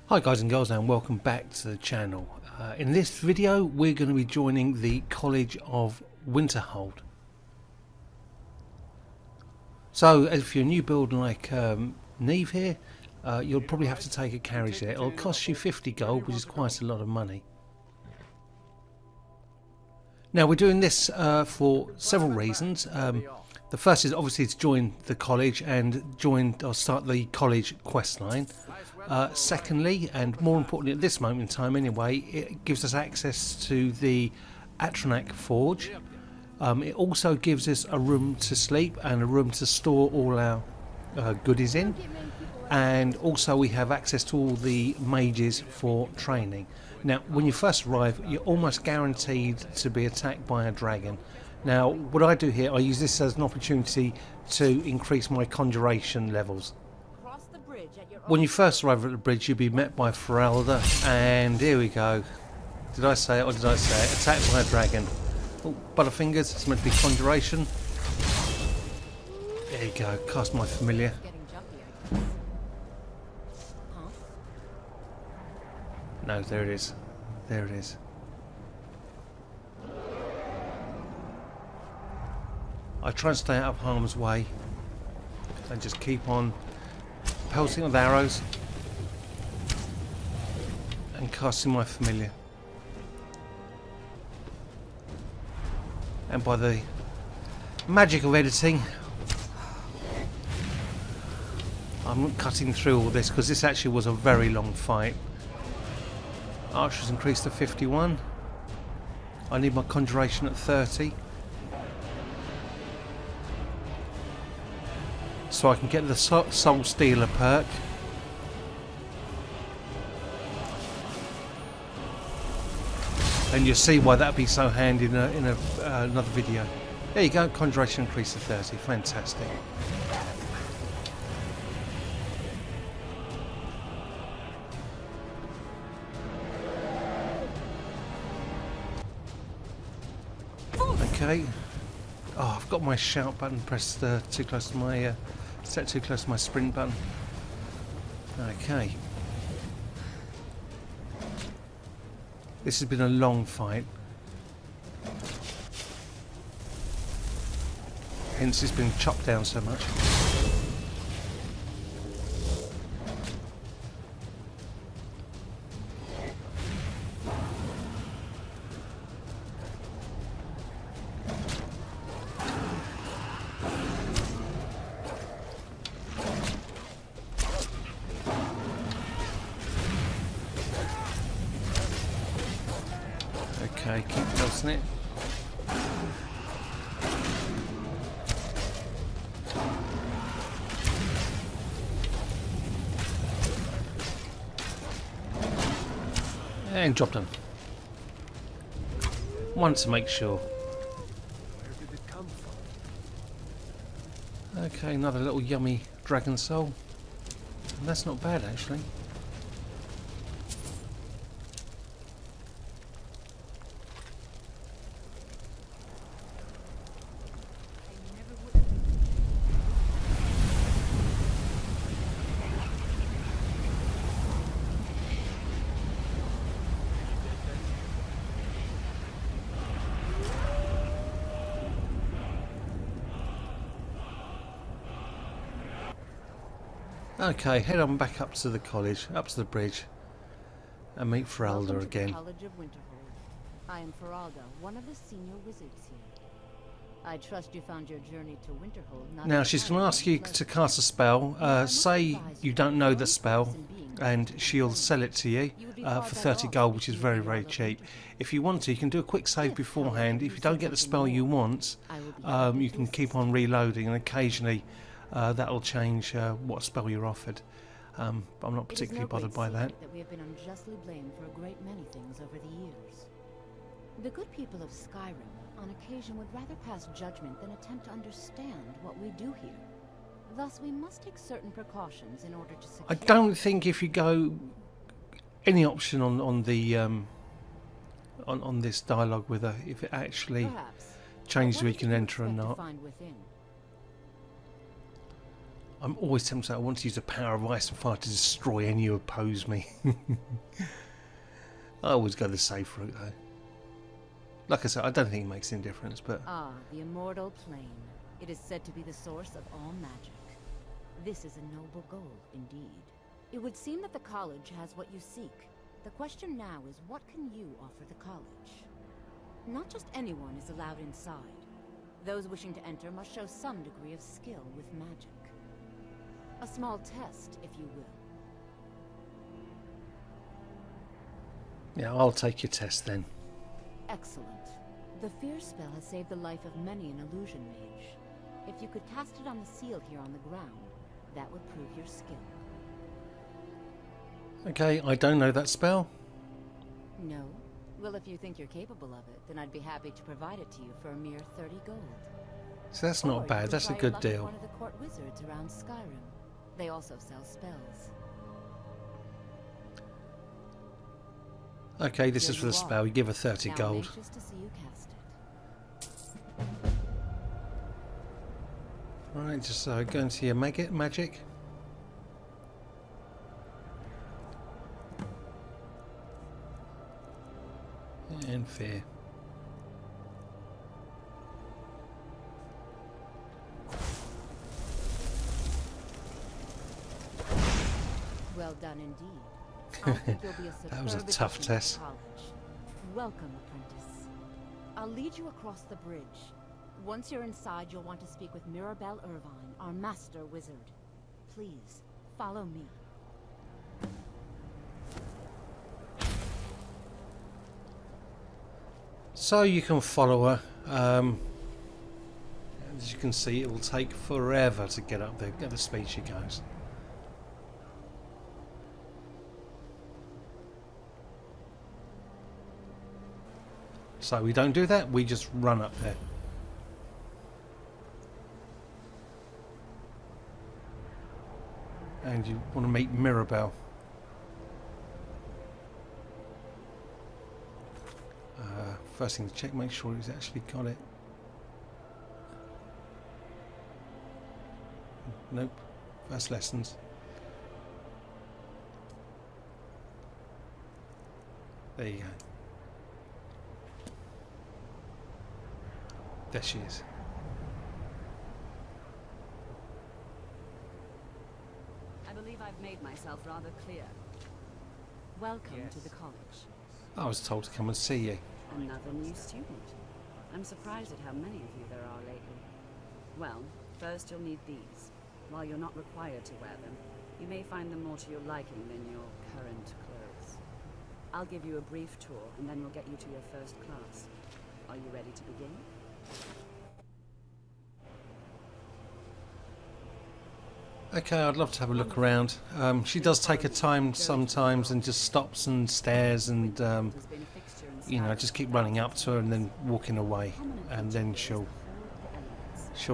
Hi guys and girls, and welcome back to the channel. In this video we're going to be joining the College of Winterhold. So if you're a new build like Neve here, you'll probably have to take a carriage there. It'll cost you 50 gold, which is quite a lot of money. Now we're doing this for several reasons. The first is obviously to join the college and start the college quest line. Secondly, and more importantly at this moment in time anyway, it gives us access to the Atronach Forge. It also gives us a room to sleep and a room to store all our goodies in, and also we have access to all the mages for training. Now when you first arrive you're almost guaranteed to be attacked by a dragon. Now what I do here, I use this as an opportunity to increase my conjuration levels. When you first arrive at the bridge you'll be met by Feralda, and here we go. Did I say it or did I say it? Attacked by a dragon. Oh, Butterfingers, it's meant to be conjuration. There you go, cast my familiar. No, there it is. There it is. I try and stay out of harm's way and just keep on pelting with arrows and casting my familiar. And by the magic of editing, I'm cutting through all this because this actually was a very long fight. Archers increased to 51. I need my conjuration at 30. So I can get the Soul Stealer perk. And you'll see why that'd be so handy in another video. There you go, conjuration increase to 30. Fantastic. Okay. Oh, I've got my shout button pressed too close to my set too close to my sprint button. Okay. This has been a long fight. Hence it's been chopped down so much. Okay, keep pulsing it. And job done. Wanted to make sure. Okay, another little yummy dragon soul. That's not bad actually. Okay, head on back up to the college, up to the bridge, and meet Feralda again. College of Winterhold. I am Feralda, one of the senior wizards here. I trust you found your journey to Winterhold. Now she's going to ask you to cast a spell. Say you don't know the spell, and she'll sell it to you for 30 gold, which is very, very cheap. If you want to, you can do a quick save beforehand. If you don't get the spell you want, you can keep on reloading, and occasionally that'll change what spell you're offered. I'm not particularly bothered by that. We have been unjustly blamed for a great many things over the years. The good people of Skyrim, on occasion, would rather pass judgment than attempt to understand what we do here. Thus, we must take certain precautions in order to secure... I don't think if you go any option on the on this dialogue with her, if it actually changes where you can enter or not. I'm always tempted. I want to use the power of ice and fire to destroy any who oppose me. I always go the safe route though. Like I said, I don't think it makes any difference, but... Ah, the immortal plane. It is said to be the source of all magic. This is a noble goal, indeed. It would seem that the college has what you seek. The question now is, what can you offer the college? Not just anyone is allowed inside. Those wishing to enter must show some degree of skill with magic. A small test, if you will. Yeah, I'll take your test then. Excellent. The fear spell has saved the life of many an illusion mage. If you could cast it on the seal here on the ground, that would prove your skill. Okay, I don't know that spell. No? Well, if you think you're capable of it, then I'd be happy to provide it to you for a mere 30 gold. So that's not bad, that's a good deal. One of the court wizards around Skyrim. They also sell spells. Okay, this is for the spell. You give her 30 Now gold. I'm anxious to see you cast it. Right, just go into your magic. And fear. Well done indeed. I think you'll be a That was a superb tough addition to test. college. Welcome, apprentice. I'll lead you across the bridge. Once you're inside, you'll want to speak with Mirabelle Irvine, our master wizard. Please, follow me. So you can follow her. As you can see, it will take forever to get up there at the speed she goes. So we don't do that, we just run up there. And you want to meet Mirabelle. First thing to check, make sure he's actually got it. Nope. First lessons. There you go. There she is. I believe I've made myself rather clear. Welcome to the college. I was told to come and see you. Another new student. I'm surprised at how many of you there are lately. Well, first you'll need these. While you're not required to wear them, you may find them more to your liking than your current clothes. I'll give you a brief tour, and then we'll get you to your first class. Are you ready to begin? Okay, I'd love to have a look around. She does take her time sometimes and just stops and stares and, you know, just keep running up to her and then walking away. And then she'll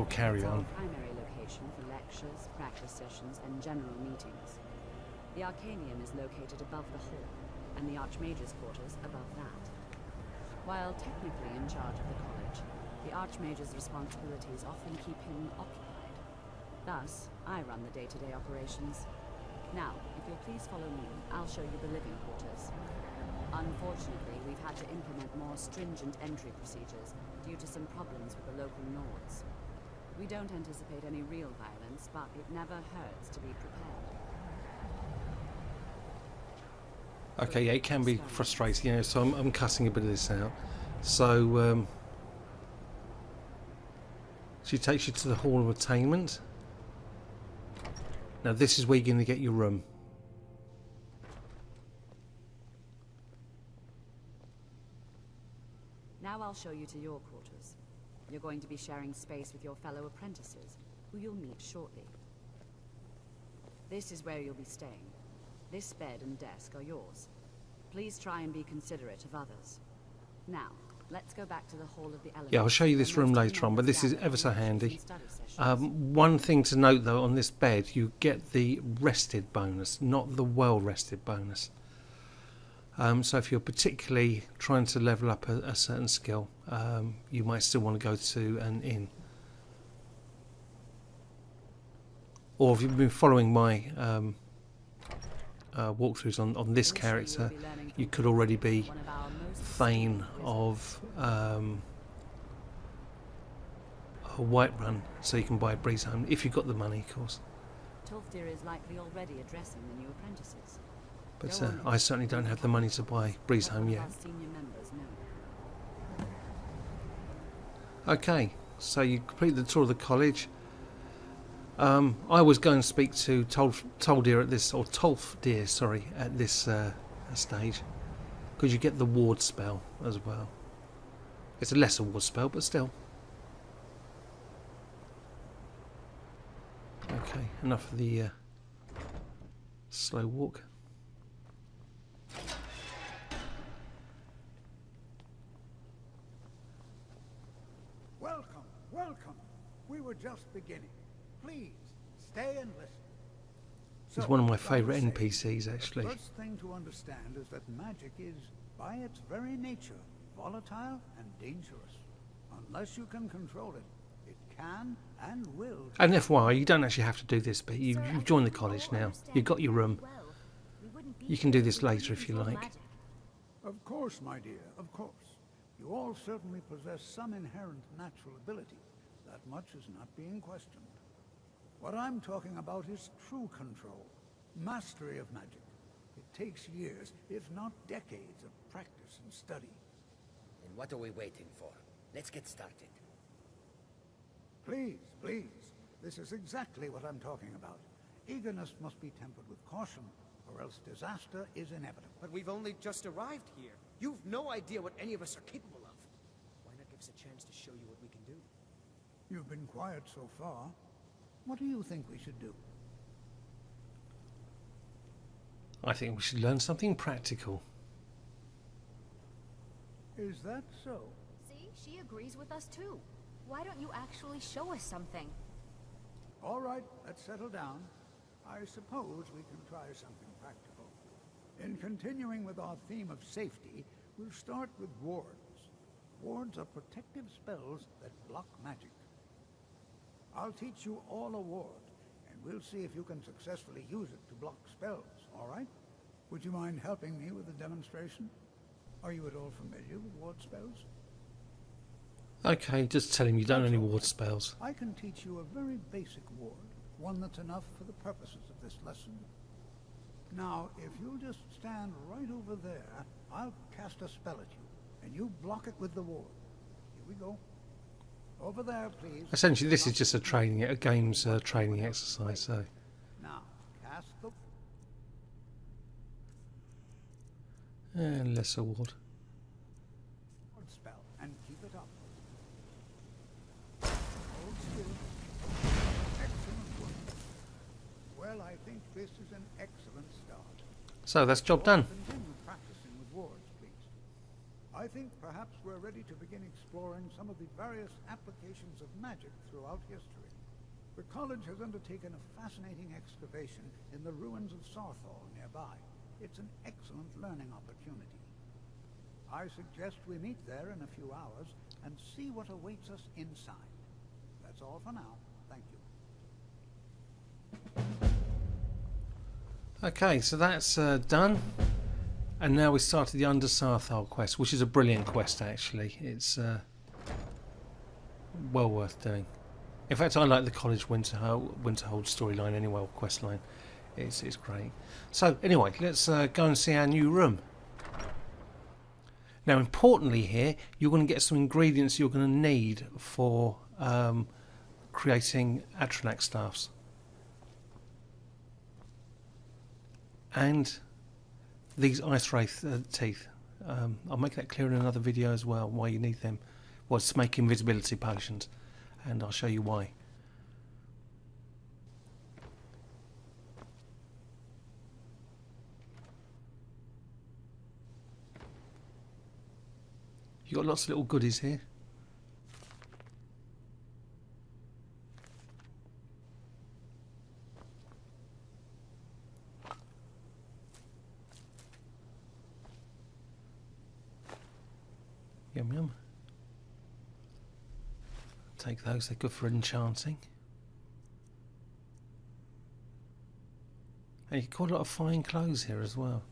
carry on. Primary location for lectures, practice sessions, and general meetings. The Arcanium is located above the hall, and the Archmage's quarters above that. While technically in charge of the college, the Archmage's responsibilities often keep him occupied. Thus, I run the day-to-day operations. Now, if you'll please follow me, I'll show you the living quarters. Unfortunately, we've had to implement more stringent entry procedures due to some problems with the local lords. We don't anticipate any real violence, but it never hurts to be prepared. Okay, yeah, it can be frustrating, you know, so I'm cutting a bit of this out. So, she takes you to the Hall of Attainment. Now this is where you're going to get your room. Now I'll show you to your quarters. You're going to be sharing space with your fellow apprentices, who you'll meet shortly. This is where you'll be staying. This bed and desk are yours. Please try and be considerate of others. Now, let's go back to the Hall of the Elements. Yeah, I'll show you this room later on, but this is ever so handy. One thing to note though, on this bed, you get the rested bonus, not the well rested bonus. So if you're particularly trying to level up a certain skill, you might still want to go to an inn. or if you've been following my walkthroughs on this character, you could already be Thane of a Whiterun, so you can buy Breezehome if you've got the money, of course. Tolfdir is likely already addressing the new apprentices. But I certainly don't have the money to buy Breezehome yet. Senior members know. Okay, so you complete the tour of the college. I was going to speak to Tolfdir at this, or Tolfdir, sorry, at this stage, because you get the ward spell as well. It's a lesser ward spell, but still. Okay, enough of the slow walk. Welcome, welcome. We were just beginning. Please, stay and listen. He's one of my favourite NPCs, actually. The first thing to understand is that magic is, by its very nature, volatile and dangerous. Unless you can control it, it can and will. And FYI, you don't actually have to do this bit. You've joined the college now. You've got your room. You can do this later if you like. Of course, my dear, of course. You all certainly possess some inherent natural ability. That much is not being questioned. What I'm talking about is true control, mastery of magic. It takes years, if not decades, of practice and study. Then what are we waiting for? Let's get started. Please, please. This is exactly what I'm talking about. Eagerness must be tempered with caution, or else disaster is inevitable. But we've only just arrived here. You've no idea what any of us are capable of. Why not give us a chance to show you what we can do? You've been quiet so far. What do you think we should do? I think we should learn something practical. Is that so? See, she agrees with us too. Why don't you actually show us something? All right, let's settle down. I suppose we can try something practical. In continuing with our theme of safety, we'll start with wards. Wards are protective spells that block magic. I'll teach you all a ward, and we'll see if you can successfully use it to block spells, all right? Would you mind helping me with the demonstration? Are you at all familiar with ward spells? Okay, just tell him you don't know any ward spells. I can teach you a very basic ward, one that's enough for the purposes of this lesson. Now, if you'll just stand right over there, I'll cast a spell at you, and you block it with the ward. Here we go. Over there, please. Essentially, this is just a game's training exercise. So, Now, cast the and lesser ward. ward spell, and keep it up. Hold still. Excellent work. Well, I think this is an excellent start. So that's job done. Continue practicing with wards, please. I think perhaps we're ready to begin exploring some of the various applications of magic throughout history. The college has undertaken a fascinating excavation in the ruins of Sarthal nearby. It's an excellent learning opportunity. I suggest we meet there in a few hours and see what awaits us inside. That's all for now. Thank you. Okay, so that's done. And now we started the Under Sarthal quest, which is a brilliant quest, actually. It's well worth doing. In fact, I like the College Winterhold storyline anyway, or quest line. It's great. So, anyway, let's go and see our new room. Now, importantly here, you're going to get some ingredients you're going to need for creating Atronach Staffs. And these Ice Wraith teeth. I'll make that clear in another video as well, why you need them. Well, it's to make invisibility potions, and I'll show you why. You've got lots of little goodies here. Yum yum. Take those, they're good for enchanting. And you've got a lot of fine clothes here as well.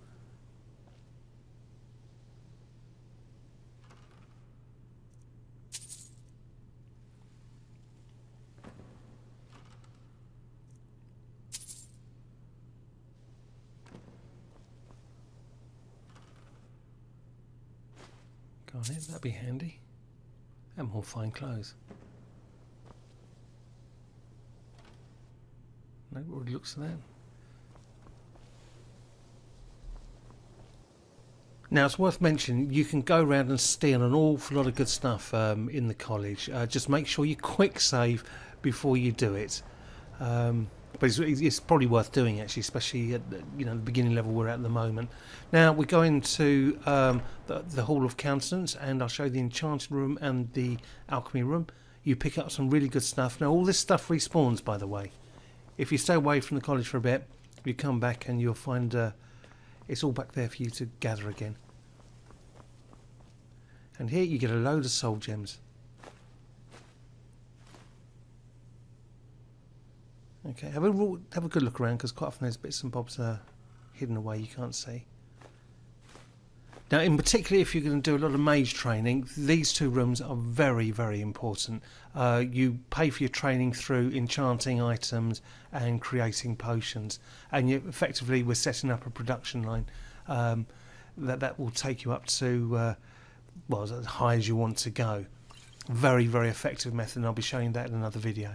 Go on in, that'd be handy. And more fine clothes. No, already looks at that. Now it's worth mentioning you can go around and steal an awful lot of good stuff in the college. Just make sure you quick save before you do it. But it's probably worth doing actually, especially at the beginning level we're at the moment. Now we go into the Hall of Countenance, and I'll show you the enchanting room and the alchemy room. You pick up some really good stuff. Now all this stuff respawns, by the way. If you stay away from the college for a bit, you come back and you'll find it's all back there for you to gather again. And here you get a load of soul gems. Okay, have a good look around, because quite often there's bits and bobs hidden away you can't see. Now, in particular, if you're going to do a lot of mage training, these two rooms are very, very important. You pay for your training through enchanting items and creating potions, and effectively we're setting up a production line that will take you up to well, as high as you want to go. Very, very effective method, and I'll be showing that in another video.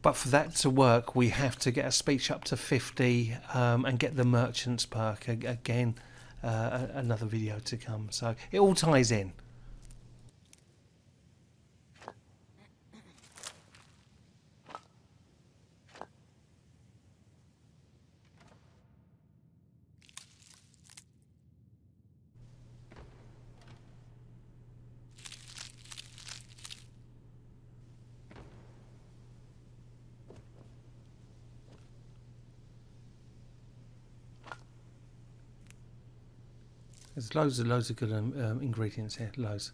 But for that to work, we have to get a speech up to 50 and get the merchant's perk. Again, another video to come. So it all ties in. There's loads of good ingredients here, loads.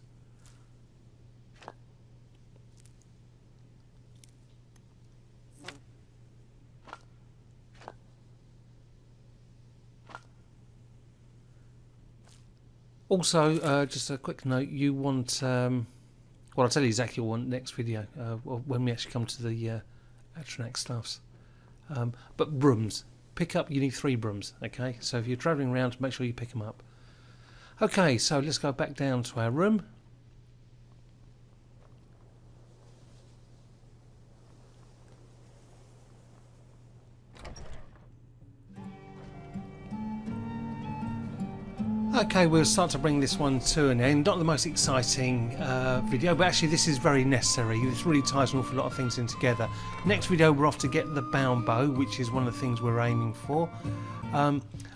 Also, just a quick note, you want, well, I'll tell you exactly what I want next video, when we actually come to the Atronach Staffs. But brooms, you need 3 brooms, okay? So if you're travelling around, make sure you pick them up. Okay, so let's go back down to our room. Okay, we'll start to bring this one to an end. Not the most exciting video, but actually this is very necessary. This really ties an awful lot of things in together. Next video we're off to get the bound bow, which is one of the things we're aiming for.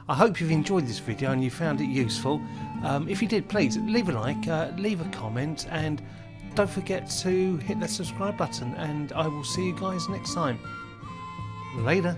I hope you've enjoyed this video and you found it useful. If you did, please leave a like, leave a comment, and don't forget to hit that subscribe button, and I will see you guys next time. Later.